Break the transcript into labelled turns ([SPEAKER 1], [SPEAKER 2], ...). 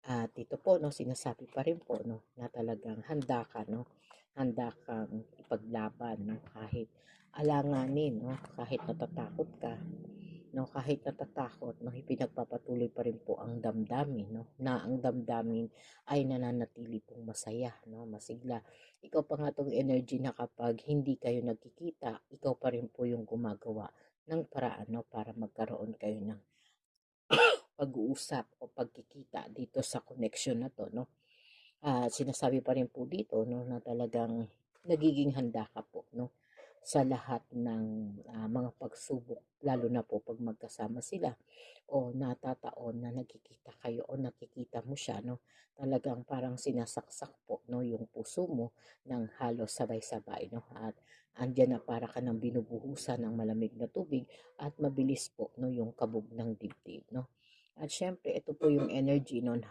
[SPEAKER 1] At ito po 'no, sinasabi pa rin po 'no, na talagang handa ka 'no, handa kang ipaglaban 'no, kahit alanganin 'no, kahit natatakot ka 'no, kahit natatakot 'no, ipinagpapatuloy pa rin po ang damdamin 'no, na ang damdamin ay nananatili pong masaya 'no, masigla. Ikaw pa nga 'tong energy na kapag hindi kayo nagkikita, ikaw pa rin po yung gumagawa ng paraan 'no, para magkaroon kayo ng pag-uusap o pagkikita dito sa connection na 'to 'no. Sinasabi pa rin po dito 'no, na talagang nagiging handa ka po 'no, sa lahat ng, mga pagsubok lalo na po 'pag magkasama sila o natataon na nagkikita kayo o nakikita mo siya 'no, talagang parang sinasaksak po 'no, yung puso mo ng halos sabay-sabay 'no, at andiyan na para ka ng binubuhusan ng malamig na tubig at mabilis po 'no, yung kabog ng dibdib 'no. At siyempre ito po yung energy 'no, na